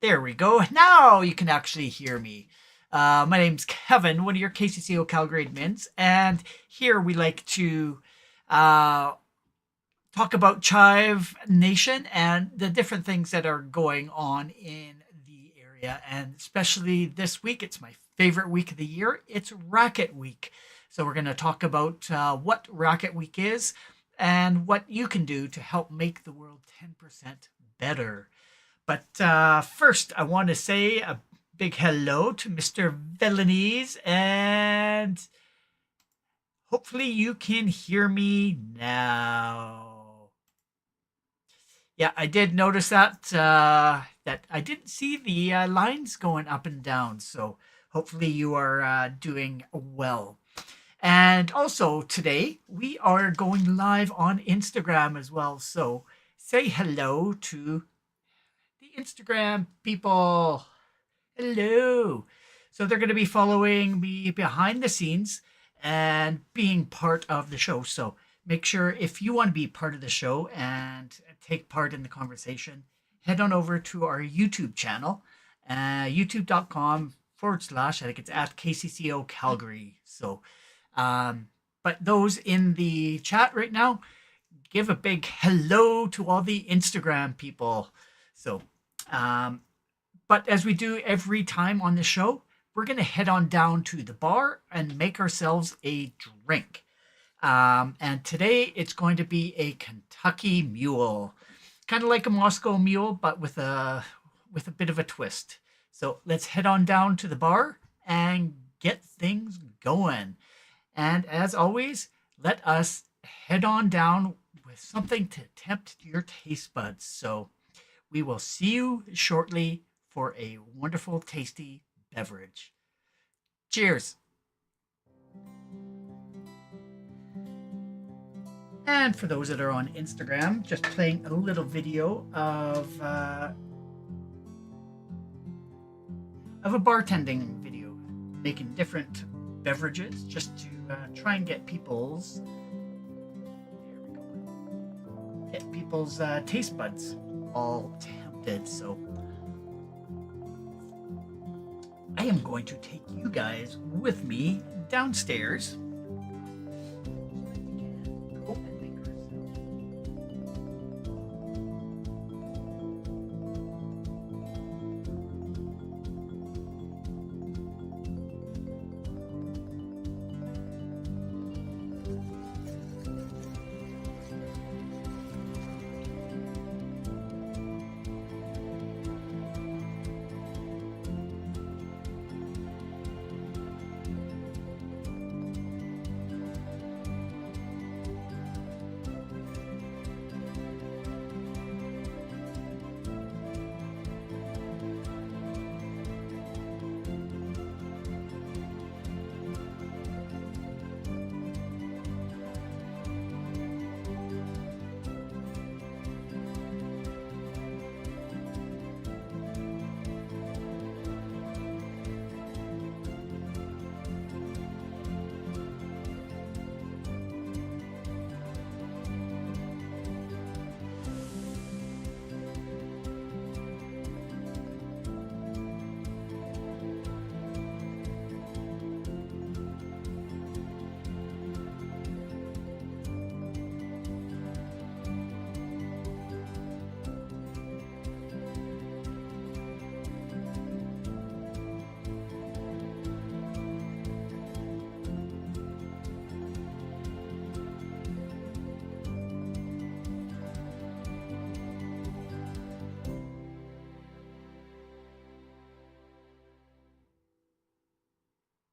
There we go. Now you can actually hear me. My name's Kevin, one of your KCCO Calgary admins, and here we like to uh, talk about Chive Nation and the different things that are going on in the area. And especially this week, it's my favorite week of the year. It's RAKIt Week. So we're going to talk about what RAKIt Week is and what you can do to help make the world 10% better. But first, I want to say a big hello to Mr. Villainese, and hopefully you can hear me now. Yeah, I did notice that I didn't see the lines going up and down, so hopefully you are doing well. And also today we are going live on Instagram as well, so say hello to the Instagram people. Hello. So they're going to be following me behind the scenes and being part of the show. So make sure if you want to be part of the show and take part in the conversation, head on over to our YouTube channel, youtube.com/, I think it's at KCCO Calgary. So, but those in the chat right now, give a big hello to all the Instagram people. So, but as we do every time on the show, we're going to head on down to the bar and make ourselves a drink. And today it's going to be a Kentucky Mule, kind of like a Moscow Mule, but with a bit of a twist. So let's head on down to the bar and get things going. And as always, let us head on down with something to tempt your taste buds. So we will see you shortly for a wonderful, tasty beverage. Cheers. And for those that are on Instagram, just playing a little video of a bartending video, making different beverages just to try and get people's taste buds all tempted. So I am going to take you guys with me downstairs.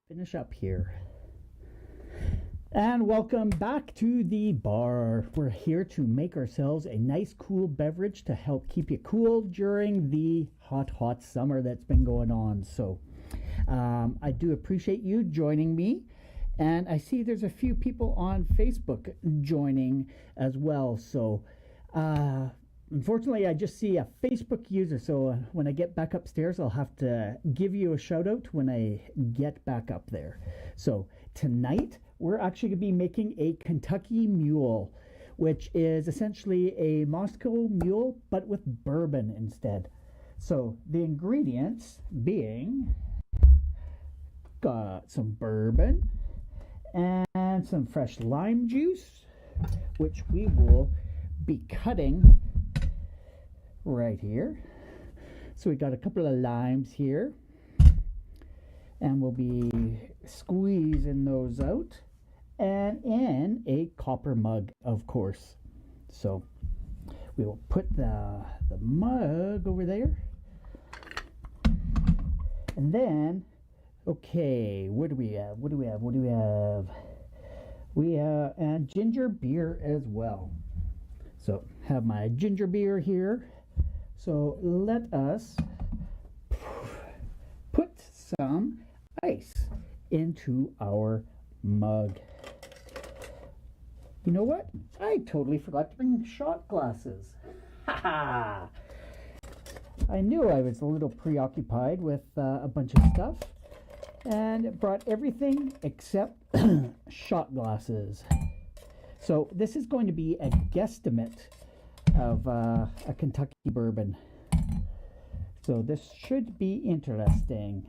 Finish up here. And welcome back to the bar. We're here to make ourselves a nice cool beverage to help keep you cool during the hot summer that's been going on. So I do appreciate you joining me. And I see there's a few people on Facebook joining as well. So unfortunately, I just see a Facebook user, so when I get back upstairs, I'll have to give you a shout out when I get back up there. So tonight, we're actually going to be making a Kentucky Mule, which is essentially a Moscow Mule, but with bourbon instead. So the ingredients being, got some bourbon and some fresh lime juice, which we will be cutting right here. So we got a couple of limes here, and we'll be squeezing those out, and in a copper mug, of course. So we will put the mug over there, and then, okay, what do we have? We have and ginger beer as well. So have my ginger beer here. So let us put some ice into our mug. You know what? I totally forgot to bring shot glasses. Ha ha! I knew I was a little preoccupied with a bunch of stuff, and brought everything except shot glasses. So this is going to be a guesstimate of a Kentucky bourbon. So this should be interesting.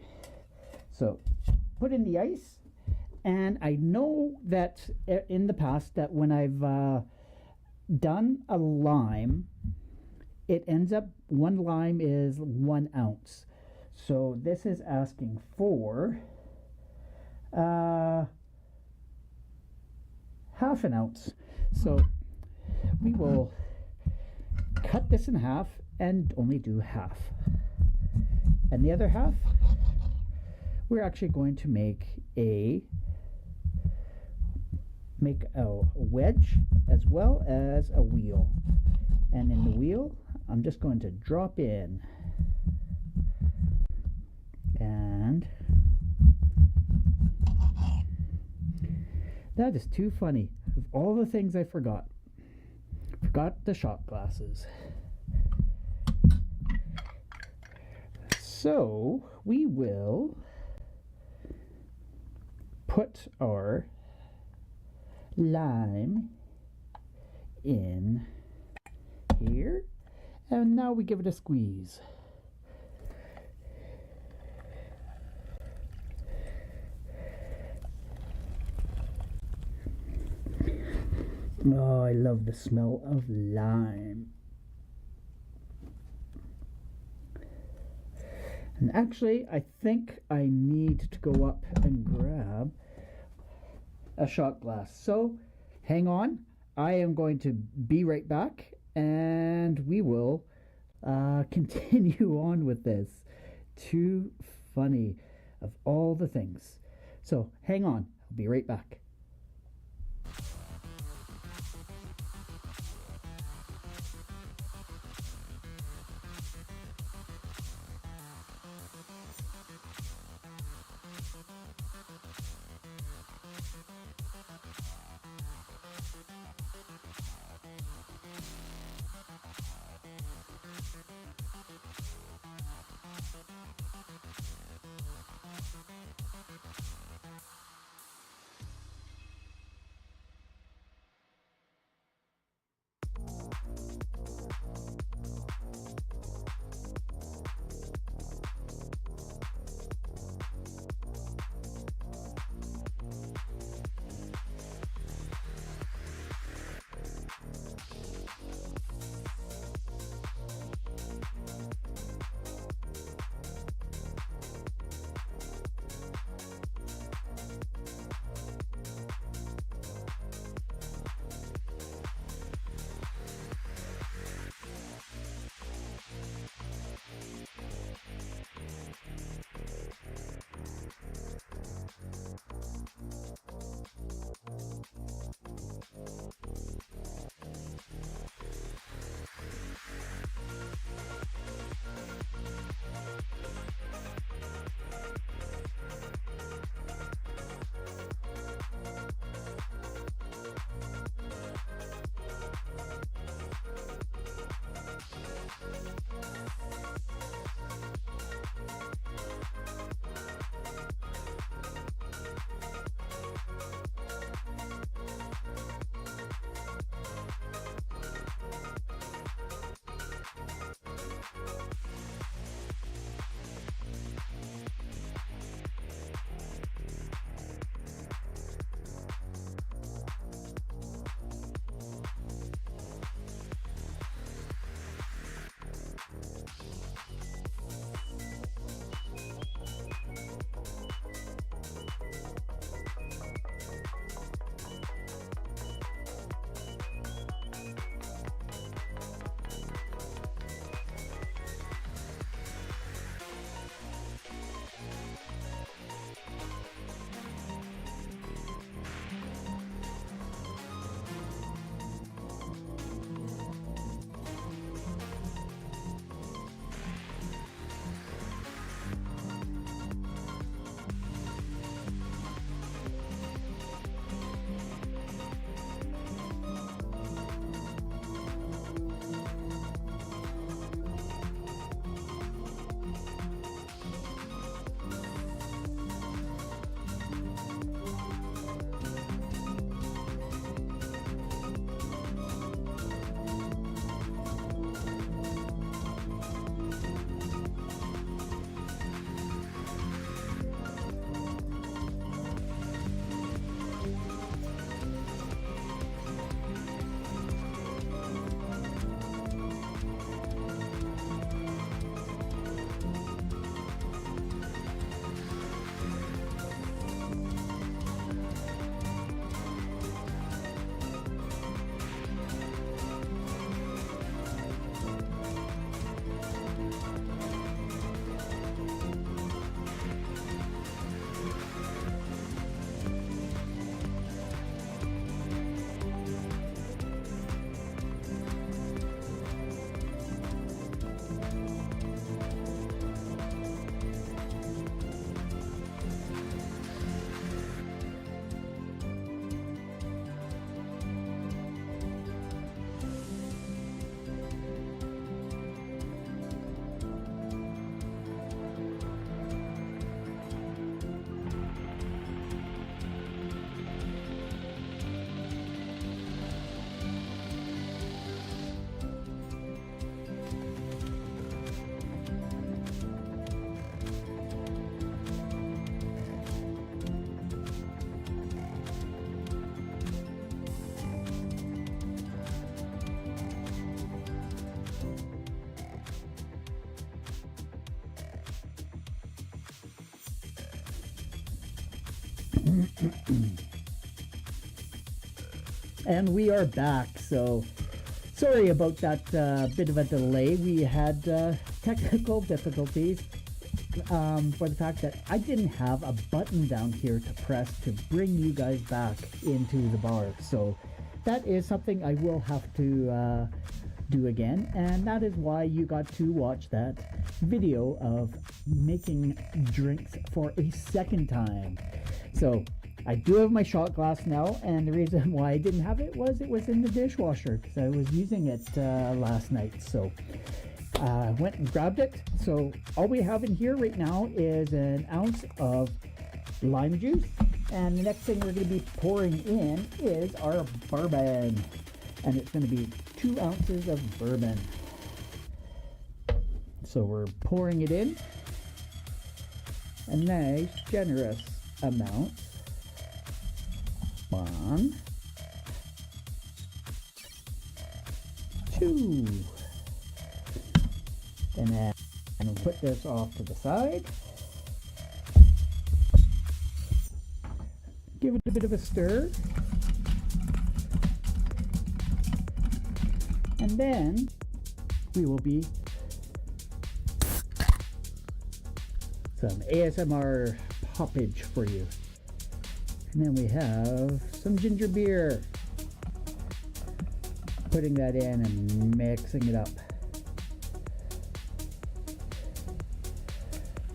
So put in the ice, and I know that in the past that when I've done a lime, it ends up, one lime is 1 ounce. So this is asking for half an ounce. So we will cut this in half and only do half. And the other half, we're actually going to make a wedge as well as a wheel. And in the wheel, I'm just going to drop in. And that is too funny. Of all the things I forgot the shot glasses. So we will put our lime in here, and now we give it a squeeze. Oh, I love the smell of lime. And actually, I think I need to go up and grab a shot glass. So, hang on. I am going to be right back, and we will continue on with this. Too funny, of all the things. So, hang on. I'll be right back. And we are back. So sorry about that bit of a delay. We had technical difficulties for the fact that I didn't have a button down here to press to bring you guys back into the bar. So that is something I will have to do again, and that is why you got to watch that video of making drinks for a second time. So I do have my shot glass now, and the reason why I didn't have it was in the dishwasher because I was using it last night. So I went and grabbed it. So all we have in here right now is an ounce of lime juice, and the next thing we're going to be pouring in is our bourbon, and it's going to be 2 ounces of bourbon. So we're pouring it in, a nice generous amount. 1, 2, and then we'll put this off to the side. Give it a bit of a stir. And then we will be some ASMR poppage for you. And then we have some ginger beer. Putting that in and mixing it up.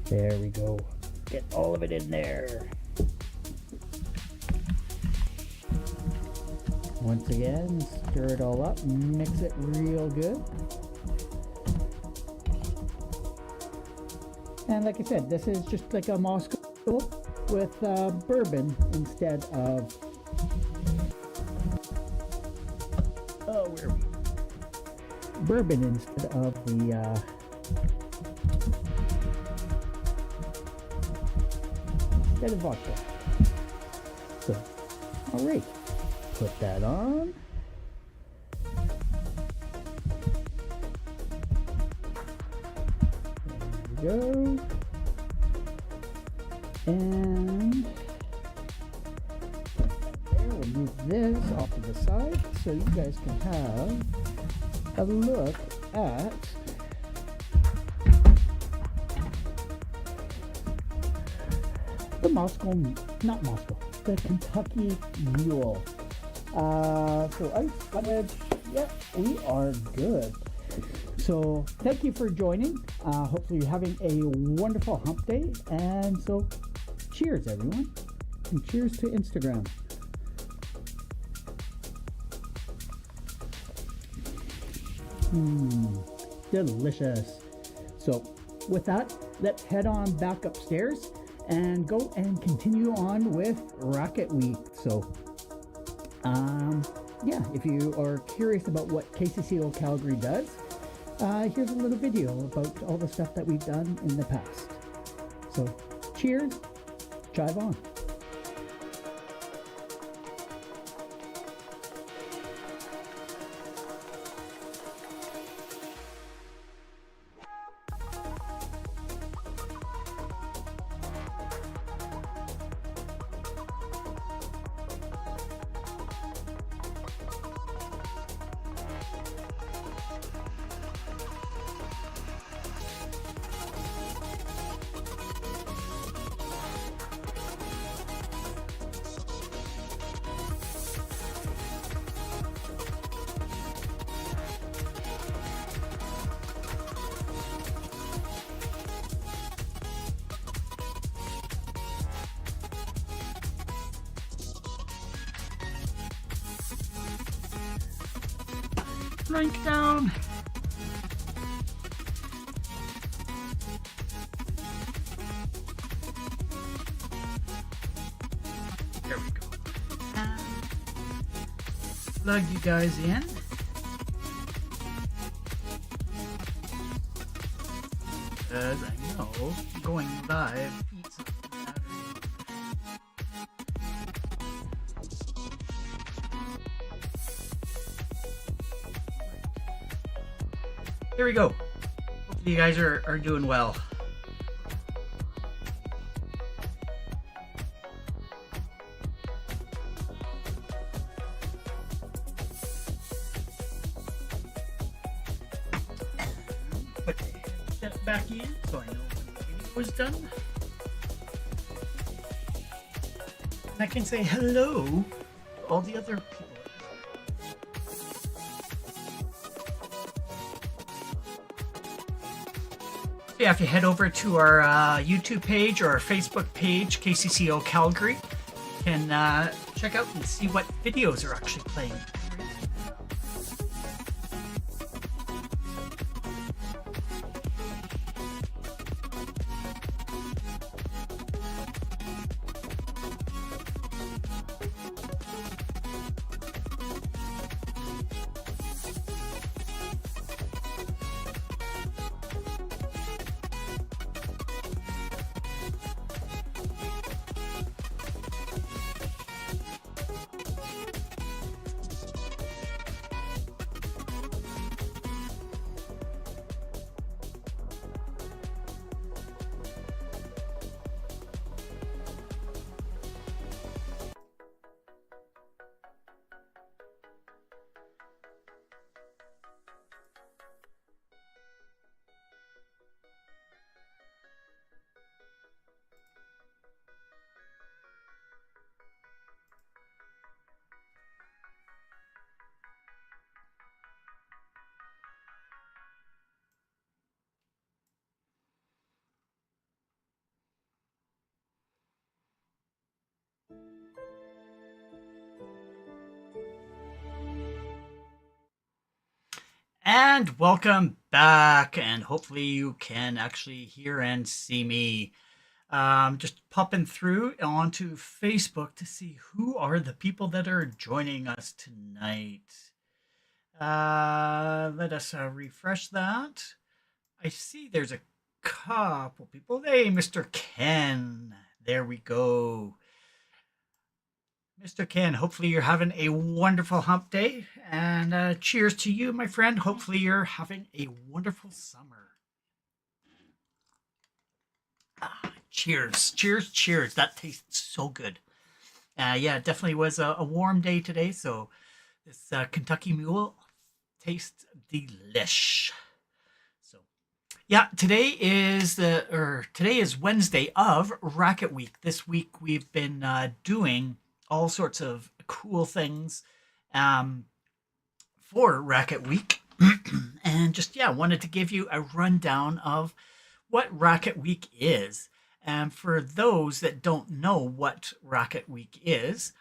There we go. Get all of it in there. Once again, stir it all up, mix it real good. And like I said, this is just like a Moscow with bourbon instead of, where are we? Bourbon instead of the instead of vodka. So, all right. Put that on. There we go. And there, we'll move this off to the side so you guys can have a look at the the Kentucky Mule. So ice cottage, yeah, we are good. So thank you for joining. Hopefully you're having a wonderful hump day. And so cheers, everyone. And cheers to Instagram. Delicious. So with that, let's head on back upstairs and go and continue on with RAKIt Week. So yeah, if you are curious about what KCCO Calgary does, here's a little video about all the stuff that we've done in the past. So cheers, jive on. Drink down. There we go. Plug you guys in. Because I know going live eats up the battery. Here we go. Hopefully you guys are doing well. back in so I know when the video was done. And I can say hello to all the other people. Yeah, if you head over to our YouTube page or our Facebook page, KCCO Calgary, you can check out and see what videos are actually playing. And welcome back, and hopefully you can actually hear and see me. Just popping through onto Facebook to see who are the people that are joining us tonight. Let us refresh that. I see there's a couple people. Hey, Mr. Ken. There we go. Mr. Ken, hopefully you're having a wonderful hump day. And cheers to you, my friend. Hopefully you're having a wonderful summer. Cheers, cheers, cheers. That tastes so good. Yeah, it definitely was a warm day today. So this Kentucky Mule tastes delish. So yeah, today is Wednesday of RAKIt Week. This week we've been doing all sorts of cool things for RAKIt Week. And just, wanted to give you a rundown of what RAKIt Week is. And for those that don't know what RAKIt Week is,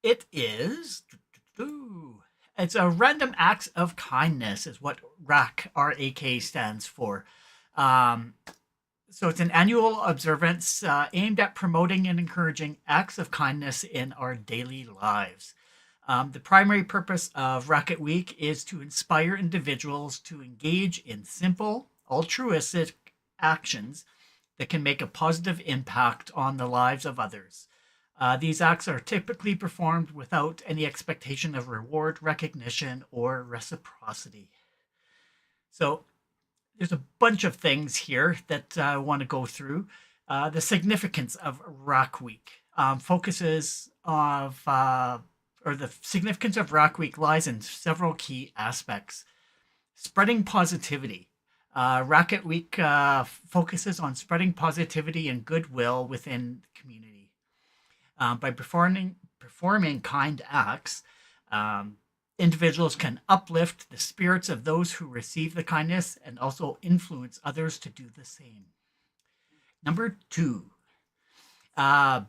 it's a random acts of kindness is what RAK stands for. So it's an annual observance aimed at promoting and encouraging acts of kindness in our daily lives. The primary purpose of RAKIt Week is to inspire individuals to engage in simple, altruistic actions that can make a positive impact on the lives of others. These acts are typically performed without any expectation of reward, recognition, or reciprocity. So there's a bunch of things here that I want to go through. The significance of RAK Week the significance of RAK Week lies in several key aspects. Spreading positivity. RAKIt Week focuses on spreading positivity and goodwill within the community. By performing kind acts, individuals can uplift the spirits of those who receive the kindness and also influence others to do the same. Number 2,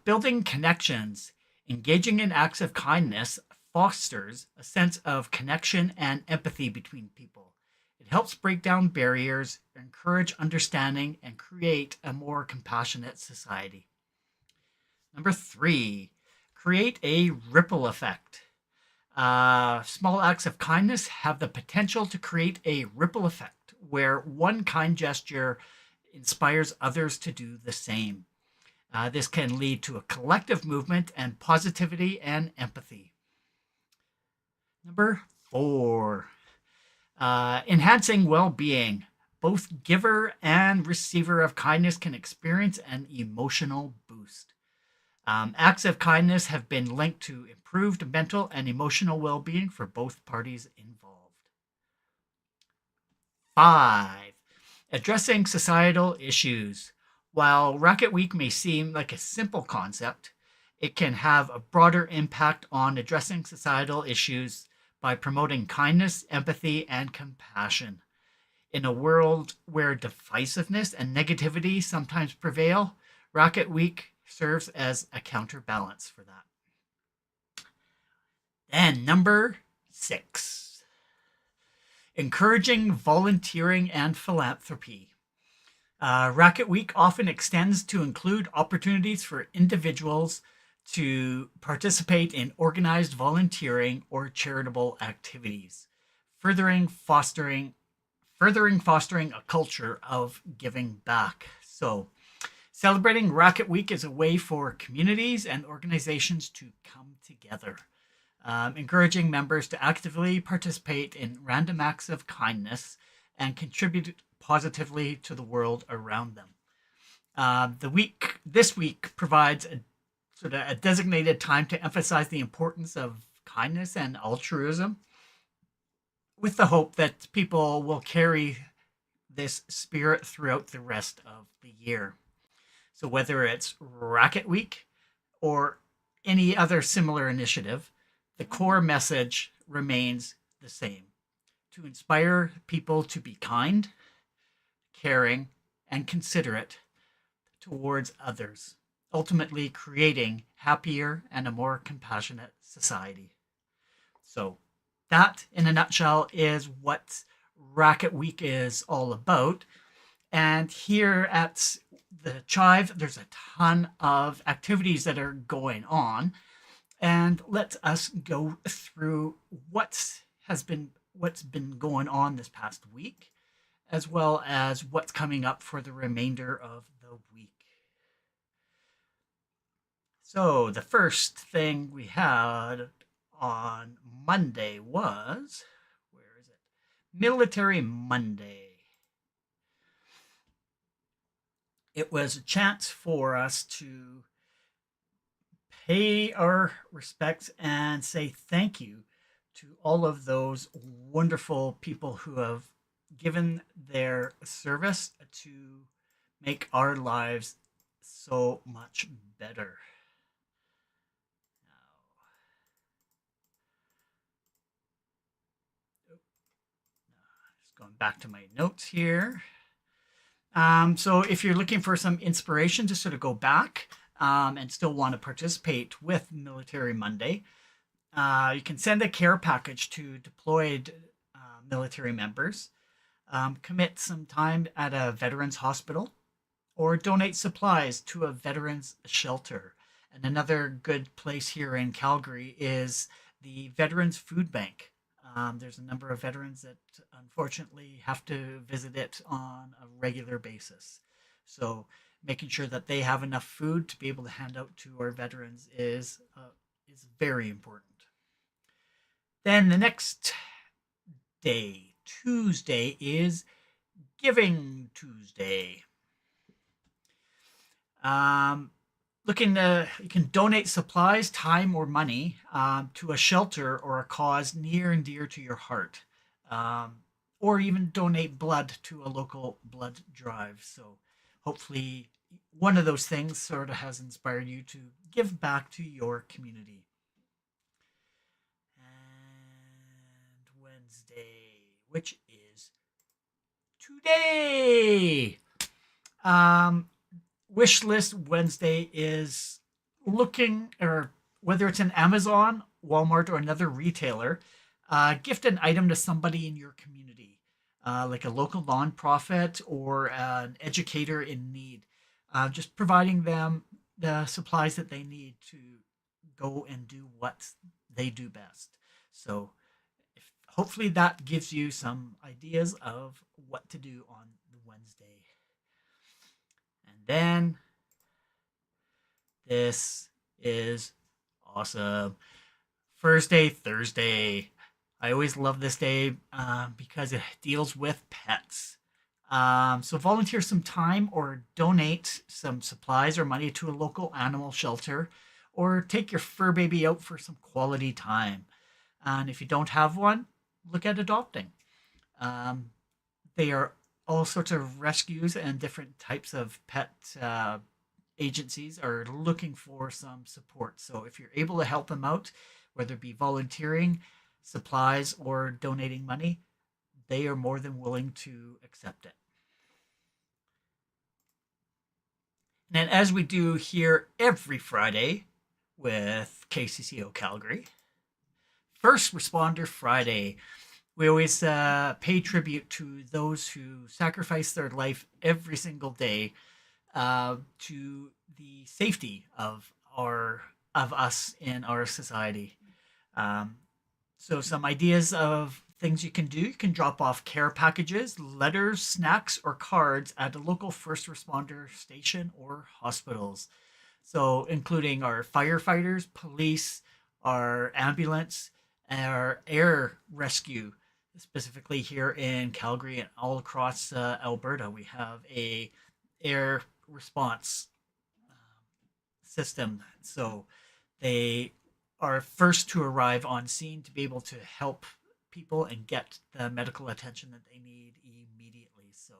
building connections. Engaging in acts of kindness fosters a sense of connection and empathy between people. It helps break down barriers, encourage understanding, and create a more compassionate society. Number 3, create a ripple effect. Small acts of kindness have the potential to create a ripple effect where one kind gesture inspires others to do the same. This can lead to a collective movement and positivity and empathy. Number 4, enhancing well-being. Both giver and receiver of kindness can experience an emotional boost. Acts of kindness have been linked to improved mental and emotional well-being for both parties involved. 5, Addressing societal issues. While RAKIt Week may seem like a simple concept, it can have a broader impact on addressing societal issues by promoting kindness, empathy, and compassion. In a world where divisiveness and negativity sometimes prevail, RAKIt Week serves as a counterbalance for that. And number 6, encouraging volunteering and philanthropy. RAKIt Week often extends to include opportunities for individuals to participate in organized volunteering or charitable activities, furthering fostering a culture of giving back. So, celebrating RAKIt Week is a way for communities and organizations to come together, encouraging members to actively participate in random acts of kindness and contribute positively to the world around them. This week provides a designated time to emphasize the importance of kindness and altruism, with the hope that people will carry this spirit throughout the rest of the year. So whether it's RAKIt Week or any other similar initiative, the core message remains the same: to inspire people to be kind, caring, and considerate towards others, ultimately creating happier and a more compassionate society. So that, in a nutshell, is what RAKIt Week is all about. And here at the Chive, there's a ton of activities that are going on. And let us go through what's been going on this past week, as well as what's coming up for the remainder of the week. So the first thing we had on Monday was, where is it? Military Monday. It was a chance for us to pay our respects and say thank you to all of those wonderful people who have given their service to make our lives so much better. Just going back to my notes here. So if you're looking for some inspiration to sort of go back and still want to participate with Military Monday, you can send a care package to deployed military members, commit some time at a veterans hospital, or donate supplies to a veterans shelter. And another good place here in Calgary is the Veterans Food Bank. There's a number of veterans that unfortunately have to visit it on a regular basis. So making sure that they have enough food to be able to hand out to our veterans is very important. Then the next day, Tuesday, is Giving Tuesday. You can donate supplies, time, or money to a shelter or a cause near and dear to your heart, or even donate blood to a local blood drive. So hopefully one of those things sort of has inspired you to give back to your community. And Wednesday, which is today. Wish List Wednesday is looking, or whether it's an Amazon, Walmart, or another retailer, gift an item to somebody in your community, like a local nonprofit or an educator in need. Just providing them the supplies that they need to go and do what they do best. So hopefully that gives you some ideas of what to do on the Wednesday. And then this is awesome. Thursday. I always love this day because it deals with pets. So volunteer some time or donate some supplies or money to a local animal shelter, or take your fur baby out for some quality time. And if you don't have one, look at adopting. They are all sorts of rescues and different types of pet agencies are looking for some support. So if you're able to help them out, whether it be volunteering, supplies, or donating money, they are more than willing to accept it. And as we do here every Friday with KCCO Calgary, First Responder Friday, we always pay tribute to those who sacrifice their life every single day to the safety of us in our society. Um, so some ideas of things you can do: you can drop off care packages, letters, snacks, or cards at a local first responder station or hospitals. So including our firefighters, police, our ambulance, our air rescue. Specifically here in Calgary and all across Alberta, we have a air response system. So they are first to arrive on scene to be able to help people and get the medical attention that they need immediately. So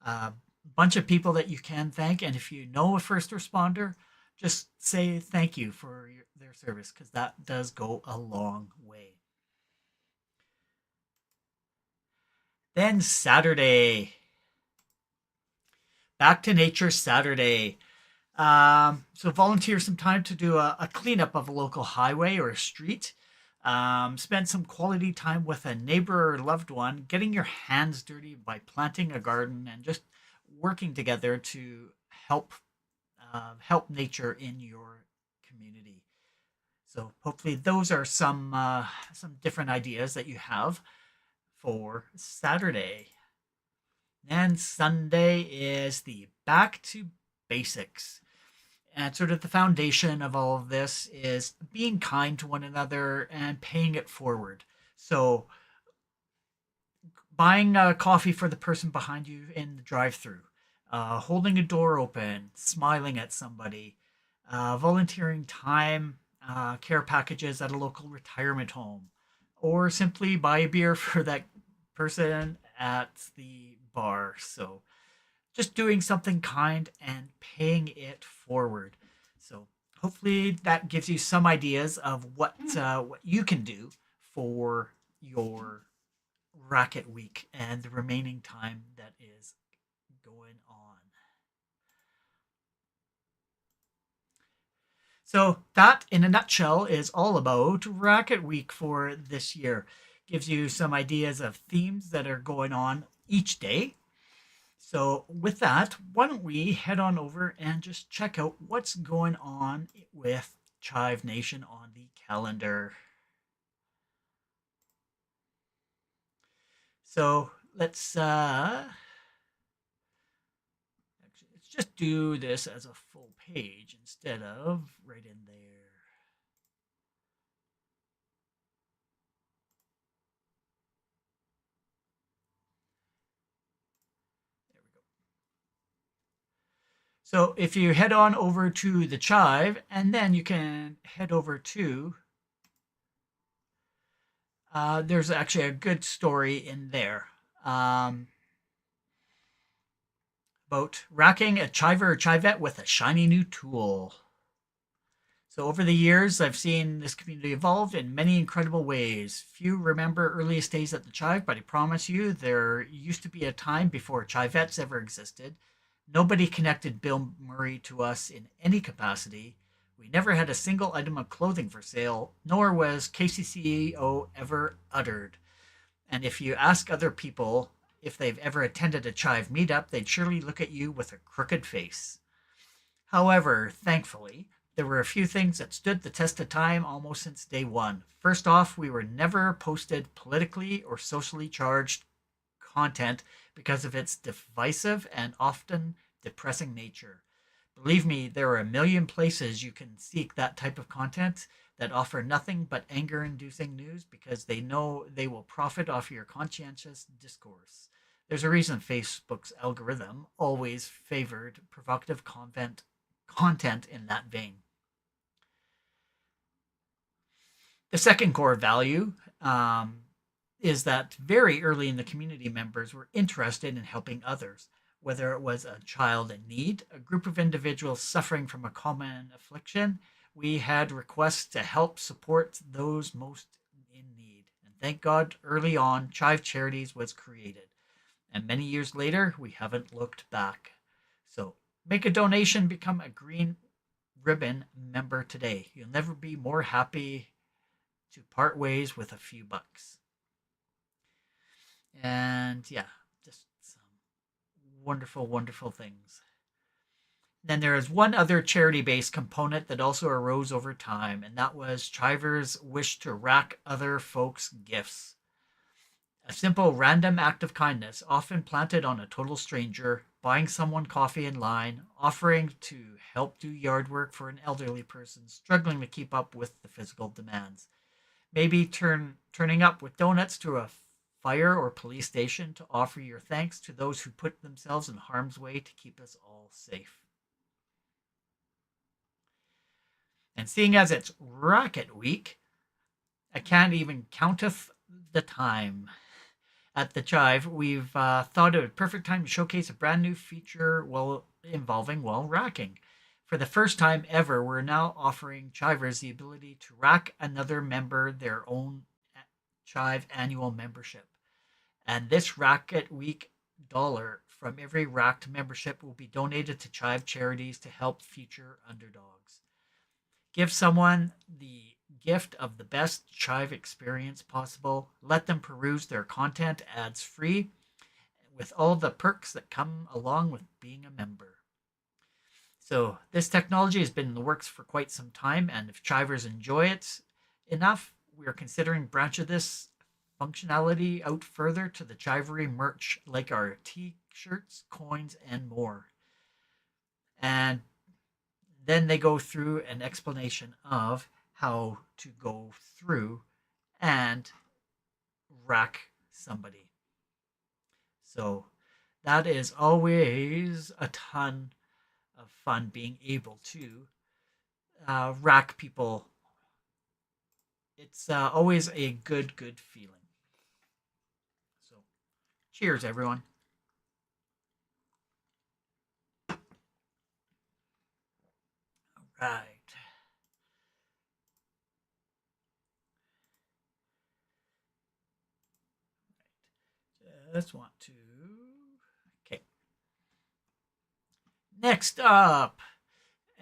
a bunch of people that you can thank. And if you know a first responder, just say thank you for their service, because that does go a long way. Then Saturday, Back to Nature Saturday. So volunteer some time to do a cleanup of a local highway or a street. Spend some quality time with a neighbor or loved one, getting your hands dirty by planting a garden and just working together to help nature in your community. So hopefully those are some different ideas that you have for Saturday. And Sunday is the Back to Basics. And sort of the foundation of all of this is being kind to one another and paying it forward. So buying a coffee for the person behind you in the drive-through, holding a door open, smiling at somebody, volunteering time, care packages at a local retirement home, or simply buy a beer for that person at the bar. So just doing something kind and paying it forward. So hopefully that gives you some ideas of what you can do for your RAKIt week and the remaining time that is going on. So that, in a nutshell, is all about RAKIt week for this year. Gives you some ideas of themes that are going on each day. So with that, why don't we head on over and just check out what's going on with Chive Nation on the calendar. So let's just do this as a full page instead of right in there. There we go. So if you head on over to the Chive, and then you can head over to there's actually a good story in there about racking a chiver or chivette with a shiny new tool. So over the years, I've seen this community evolve in many incredible ways. Few remember earliest days at the Chive, but I promise you there used to be a time before chivettes ever existed. Nobody connected Bill Murray to us in any capacity. We never had a single item of clothing for sale, nor was KCCO ever uttered. And if you ask other people if they've ever attended a Chive meetup, they'd surely look at you with a crooked face. However, thankfully, there were a few things that stood the test of time almost since day one. First off, we were never posted politically or socially charged content because of its divisive and often depressing nature. Believe me, there are a million places you can seek that type of content that offer nothing but anger-inducing news because they know they will profit off your conscientious discourse. There's a reason Facebook's algorithm always favored provocative content in that vein. The second core value is that very early in the community, members were interested in helping others, whether it was a child in need, a group of individuals suffering from a common affliction. We had requests to help support those most in need. And thank God, early on, Chive Charities was created. And many years later, we haven't looked back. So make a donation, become a Green Ribbon member today. You'll never be more happy to part ways with a few bucks. And yeah, just some wonderful, wonderful things. Then there is one other charity-based component that also arose over time, and that was Chivers' wish to rack other folks' gifts. A simple random act of kindness, often planted on a total stranger, buying someone coffee in line, offering to help do yard work for an elderly person struggling to keep up with the physical demands. Maybe turning up with donuts to a fire or police station to offer your thanks to those who put themselves in harm's way to keep us all safe. And seeing as it's RAKIt week, I can't even counteth the time. At the Chive, we've thought it a perfect time to showcase a brand new feature involving racking. For the first time ever, we're now offering Chivers the ability to rack another member their own Chive annual membership. And this RAKIt Week dollar from every racked membership will be donated to Chive charities to help future underdogs. Give someone the gift of the best Chive experience possible. Let them peruse their content ads free with all the perks that come along with being a member. So this technology has been in the works for quite some time, and if Chivers enjoy it enough, we are considering branching this functionality out further to the Chivery merch, like our t-shirts, coins, and more. And then they go through an explanation of how to go through and rack somebody. So that is always a ton of fun, being able to rack people. It's always a good feeling. So cheers, everyone. All right. Just want to. Okay. Next up,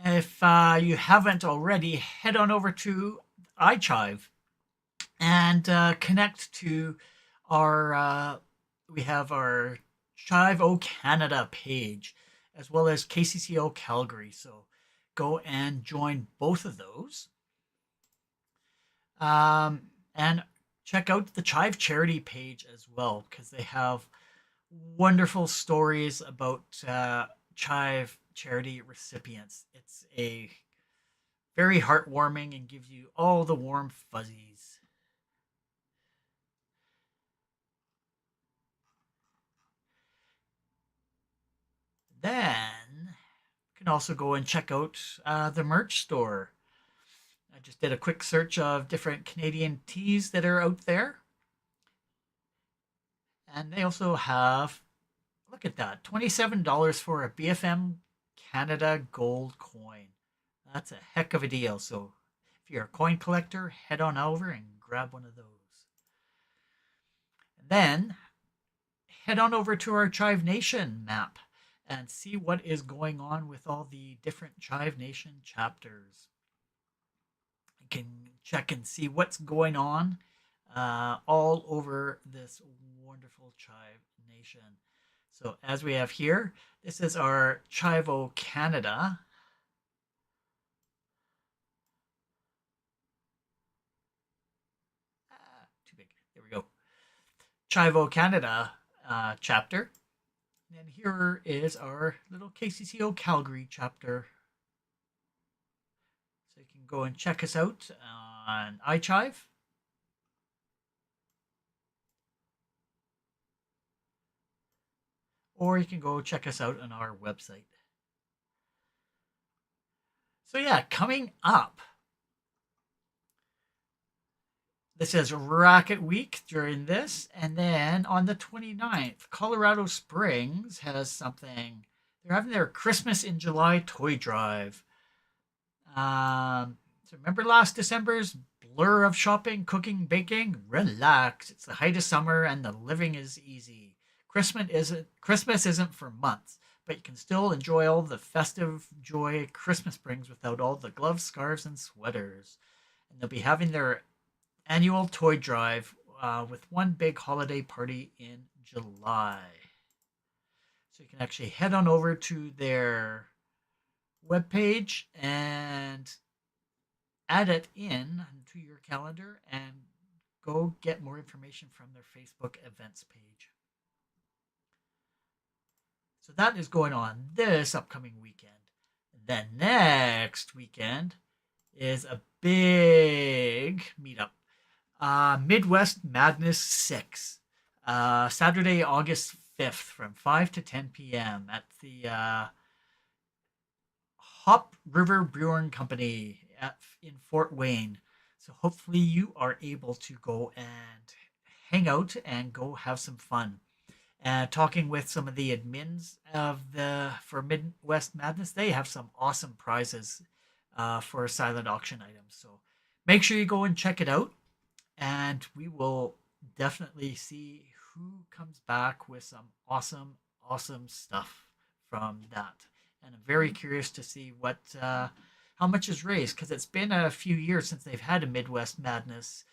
if you haven't already, head on over to iChive and connect to our. We have our Chive O Canada page, as well as KCCO Calgary. So go and join both of those. And check out the Chive charity page as well, because they have wonderful stories about Chive charity recipients. It's a very heartwarming and gives you all the warm fuzzies. Then you can also go and check out the merch store. I just did a quick search of different Canadian teas that are out there. And they also have, look at that, $27 for a BFM Canada gold coin. That's a heck of a deal. So if you're a coin collector, head on over and grab one of those. And then head on over to our Chive Nation map and see what is going on with all the different Chive Nation chapters. You can check and see what's going on all over this wonderful Chive Nation. So as we have here, this is our Chive O Canada. Too big. There we go. Chive O Canada chapter. And here is our little KCCO Calgary chapter. So you can go and check us out on iChive. Or you can go check us out on our website. So yeah, coming up this is RAKIt Week during this. And then on the 29th, Colorado Springs has something. They're having their Christmas in July toy drive. So remember last December's blur of shopping, cooking, baking? Relax. It's the height of summer and the living is easy. Christmas isn't for months, but you can still enjoy all the festive joy Christmas brings without all the gloves, scarves, and sweaters. And they'll be having their annual toy drive with one big holiday party in July. So you can actually head on over to their webpage and add it in to your calendar and go get more information from their Facebook events page. So that is going on this upcoming weekend. Then next weekend is a big meetup. Midwest Madness 6. Saturday, August 5th from 5 to 10 p.m. at the Hop River Brewing Company in Fort Wayne. So hopefully you are able to go and hang out and go have some fun. Talking with some of the admins for Midwest Madness, they have some awesome prizes for silent auction items. So make sure you go and check it out, and we will definitely see who comes back with some awesome stuff from that. And I'm very curious to see how much is raised, because it's been a few years since they've had a Midwest Madness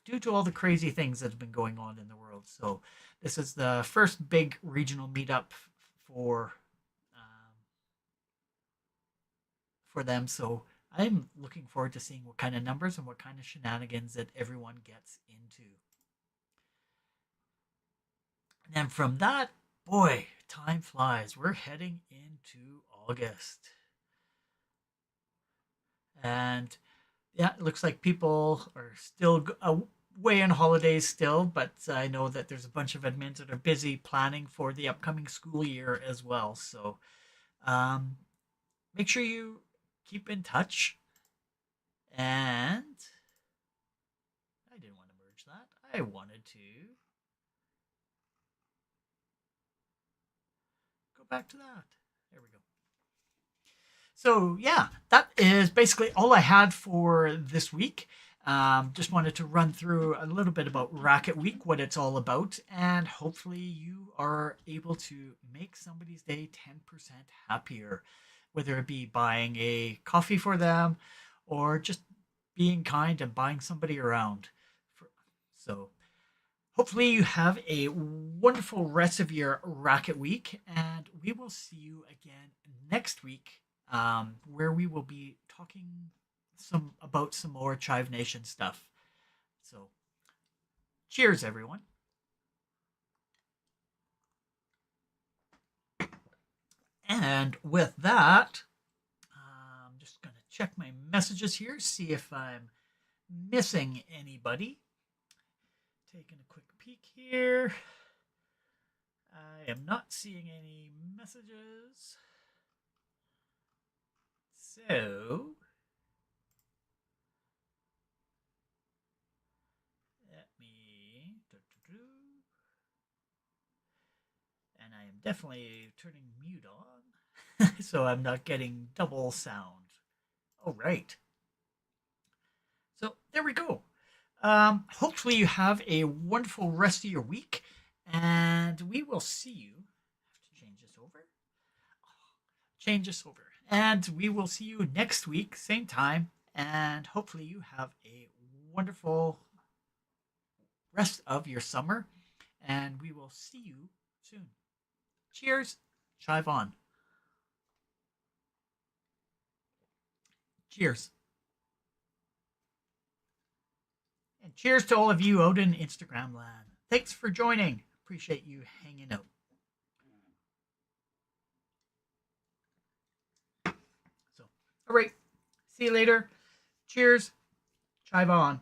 due to all the crazy things that have been going on in the world. So this is the first big regional meetup for them. So I'm looking forward to seeing what kind of numbers and what kind of shenanigans that everyone gets into. And then from that, boy, time flies. We're heading into August. And yeah, it looks like people are still away on holidays still, but I know that there's a bunch of admins that are busy planning for the upcoming school year as well. So make sure you keep in touch. And I didn't want to merge that. I wanted to go back to that. There we go. So yeah, that is basically all I had for this week. Just wanted to run through a little bit about RAKIt Week, what it's all about, and hopefully you are able to make somebody's day 10% happier, whether it be buying a coffee for them or just being kind and buying somebody around. So hopefully you have a wonderful rest of your RAKIt Week, and we will see you again next week, where we will be talking about some more Chive Nation stuff. So cheers, everyone. And with that, I'm just going to check my messages here, see if I'm missing anybody. Taking a quick peek here. I am not seeing any messages. So let me. And I am definitely turning mute on, so I'm not getting double sound. All right. So there we go. Hopefully you have a wonderful rest of your week, and we will see you. I have to change this over. And we will see you next week, same time, and hopefully you have a wonderful rest of your summer, and we will see you soon. Cheers. Chive on. Cheers. And cheers to all of you out in Instagram land. Thanks for joining. Appreciate you hanging out. So, all right. See you later. Cheers. Chive on.